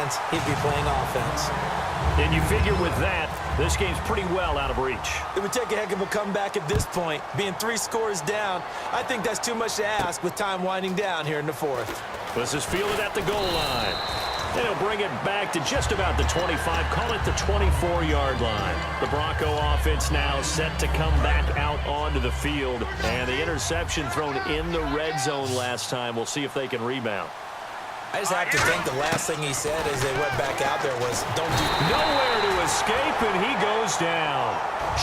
hands, he'd be playing offense. And you figure with that, this game's pretty well out of reach. It would take a heck of a comeback at this point. Being 3 scores down, I think that's too much to ask with time winding down here in the 4th. This is fielded at the goal line. And he'll bring it back to just about the 25, call it the 24-yard line. The Bronco offense now set to come back out onto the field. And the interception thrown in the red zone last time. We'll see if they can rebound. I just have to think the last thing he said as they went back out there was, don't do... Nowhere to escape, and he goes down.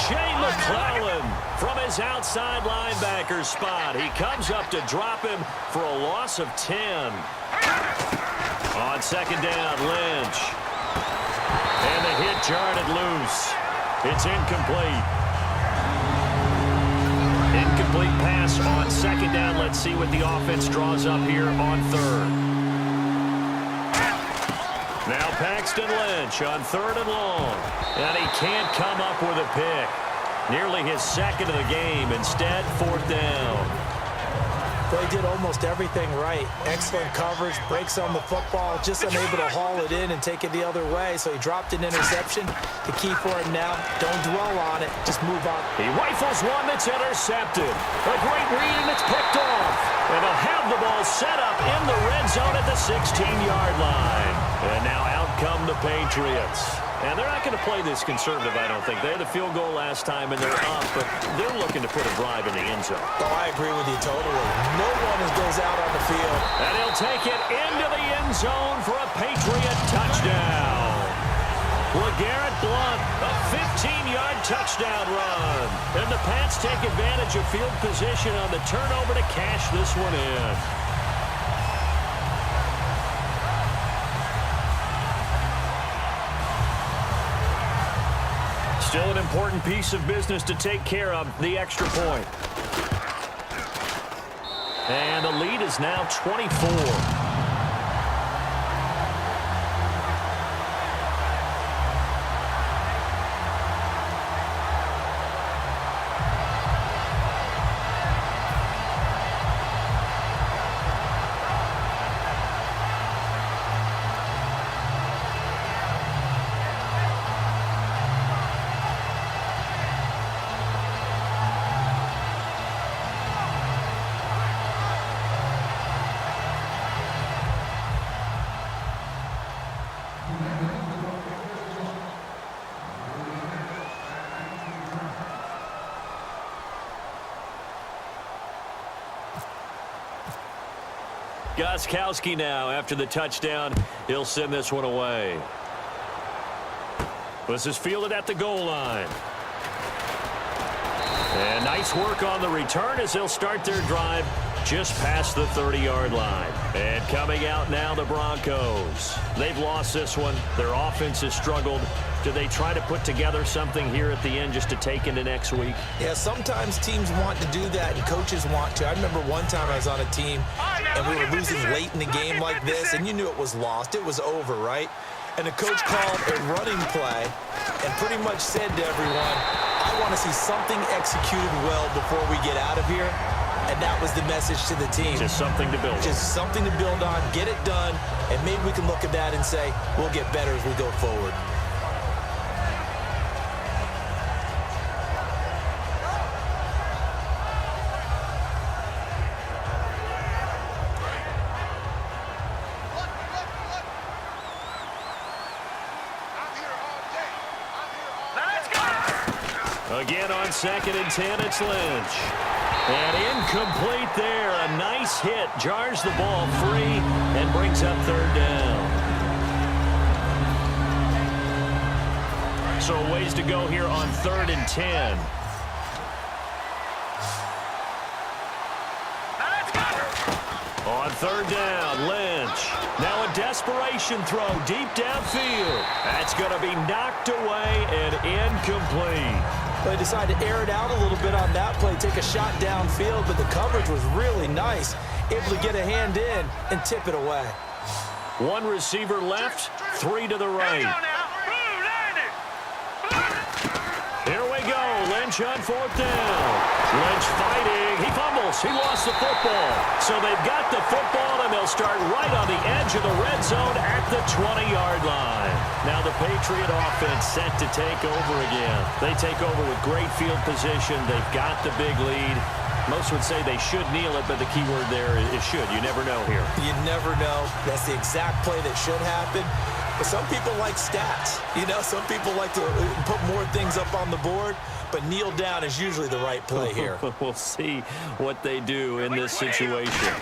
Shane McClellan from his outside linebacker spot. He comes up to drop him for a loss of 10. On second down, Lynch. And the hit jarred it loose. It's incomplete. Incomplete pass on second down. Let's see what the offense draws up here on third. Now Paxton Lynch on third and long. And he can't come up with a pick. Nearly his second of the game. Instead, fourth down. They did almost everything right. Excellent coverage, breaks on the football, just unable to haul it in and take it the other way. So he dropped an interception. The key for him now, don't dwell on it. Just move on. He rifles one that's intercepted. A great read, and it's picked off. And they'll have the ball set up in the red zone at the 16-yard line. And now out come the Patriots. And they're not going to play this conservative, I don't think. They had the field goal last time, and they're up, but they're looking to put a drive in the end zone. Oh, I agree with you totally. No one goes out on the field. And he'll take it into the end zone for a Patriot touchdown. LeGarrette Blount, a 15-yard touchdown run. And the Pats take advantage of field position on the turnover to cash this one in. Still an important piece of business to take care of, the extra point. And the lead is now 24. Gostkowski now after the touchdown. He'll send this one away. This is fielded at the goal line. And nice work on the return as they'll start their drive just past the 30-yard line. And coming out now, the Broncos. They've lost this one. Their offense has struggled. Do they try to put together something here at the end just to take into next week? Yeah, sometimes teams want to do that and coaches want to. I remember one time I was on a team and we were losing late in the game like this, and you knew it was lost. It was over, right? And the coach called a running play and pretty much said to everyone, I want to see something executed well before we get out of here. And that was the message to the team. Just something to build on. Just something to build on, get it done, and maybe we can look at that and say, we'll get better as we go forward. Again on 2nd and 10, it's Lynch. And incomplete there. A nice hit. Jars the ball free and brings up third down. So ways to go here on 3rd and 10. On 3rd down, Lynch. Now a desperation throw deep downfield. That's going to be knocked away and incomplete. They decided to air it out a little bit on that play, take a shot downfield, but the coverage was really nice. Able to get a hand in and tip it away. One receiver left, 3 to the right. Here we go. Lynch on 4th down. Lynch fighting. He fumbles. He lost the football. So they've got the football, and they'll start right on the edge of the red zone at the 20-yard line. Now the Patriot offense set to take over again. They take over with great field position. They've got the big lead. Most would say they should kneel it, but the key word there is should. You never know here. You never know. That's the exact play that should happen. But some people like stats. You know, some people like to put more things up on the board, but kneel down is usually the right play here. We'll see what they do in this situation.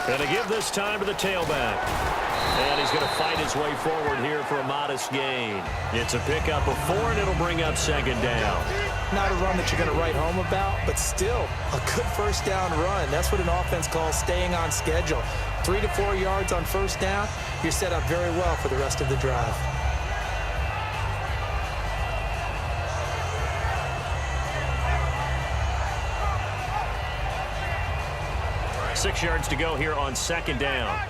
Going to give this time to the tailback. And he's going to fight his way forward here for a modest gain. It's a pickup of 4, and it'll bring up 2nd down. Not a run that you're going to write home about, but still a good first down run. That's what an offense calls staying on schedule. 3 to 4 yards on first down, you're set up very well for the rest of the drive. Six yards to go here on 2nd down.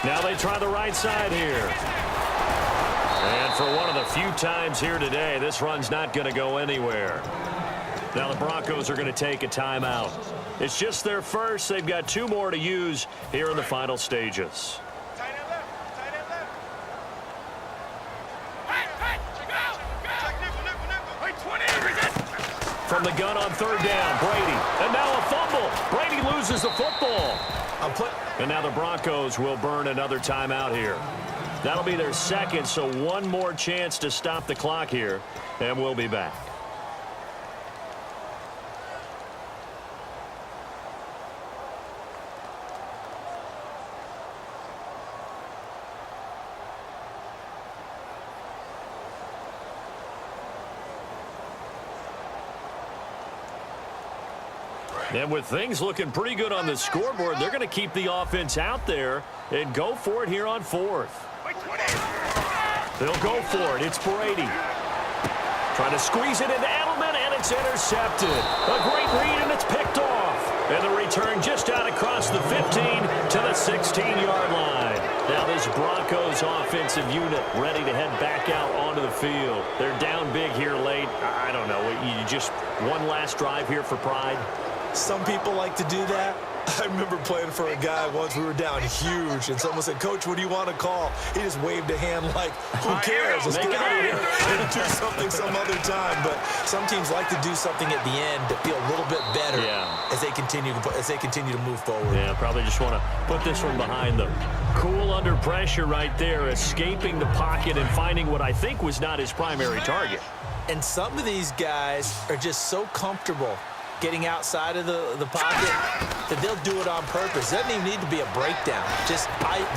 Now they try the right side here. And for one of the few times here today, this run's not going to go anywhere. Now the Broncos are going to take a timeout. It's just their first. They've got 2 more to use here in the final stages. From the gun on 3rd down, Brady. And now a fumble. Brady loses the football. And now the Broncos will burn another timeout here. That'll be their 2nd, so 1 more chance to stop the clock here, and we'll be back. And with things looking pretty good on the scoreboard, they're going to keep the offense out there and go for it here on 4th. They'll go for it. It's Brady. Trying to squeeze it into Edelman, and it's intercepted. A great read, and it's picked off. And the return just out across the 15 to the 16-yard line. Now this Broncos offensive unit ready to head back out onto the field. They're down big here late. I don't know. You just one last drive here for pride. Some people like to do that. I remember playing for a guy once. We were down huge, and someone said, "Coach, what do you want to call?" He just waved a hand like, "Who cares? Let's get out of here and do something some other time." But some teams like to do something at the end to feel a little bit better as they continue to move forward. Yeah, probably just want to put this one behind them. Cool under pressure right there, escaping the pocket and finding what I think was not his primary target. And some of these guys are just so comfortable getting outside of the pocket that they'll do it on purpose. It doesn't even need to be a breakdown.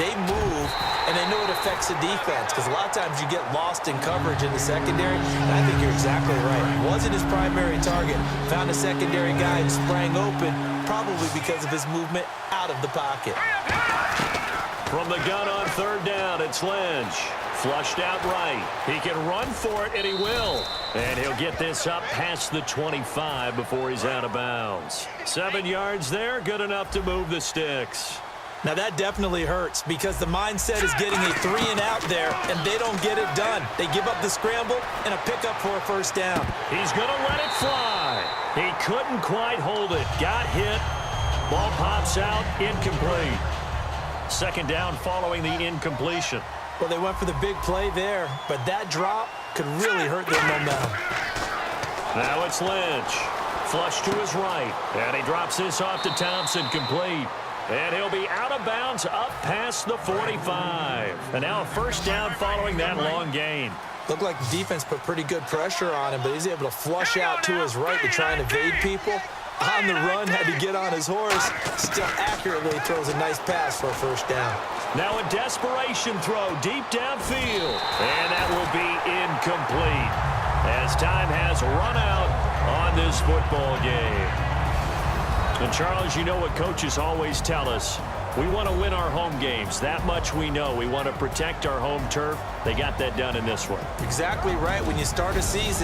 They move, and they know it affects the defense, because a lot of times you get lost in coverage in the secondary, and I think you're exactly right. Wasn't his primary target. Found a secondary guy and sprang open, probably because of his movement out of the pocket. From the gun on 3rd down, it's Lynch. Flushed out right. He can run for it, and he will. And he'll get this up past the 25 before he's out of bounds. 7 yards there, good enough to move the sticks. Now that definitely hurts, because the mindset is getting a 3-and-out there, and they don't get it done. They give up the scramble and a pickup for a first down. He's going to let it fly. He couldn't quite hold it. Got hit. Ball pops out, incomplete. 2nd down following the incompletion. Well, they went for the big play there, but that drop could really hurt their momentum. Now it's Lynch. Flush to his right. And he drops this off to Thompson, complete. And he'll be out of bounds up past the 45. And now a first down following that long gain. Looked like the defense put pretty good pressure on him, but he's able to flush out to his right to try and evade people. On the run, had to get on his horse. Still accurately throws a nice pass for a first down. Now a desperation throw deep downfield. And that will be incomplete, as time has run out on this football game. And Charles, you know what coaches always tell us. We want to win our home games. That much we know. We want to protect our home turf. They got that done in this one. Exactly right. When you start a season,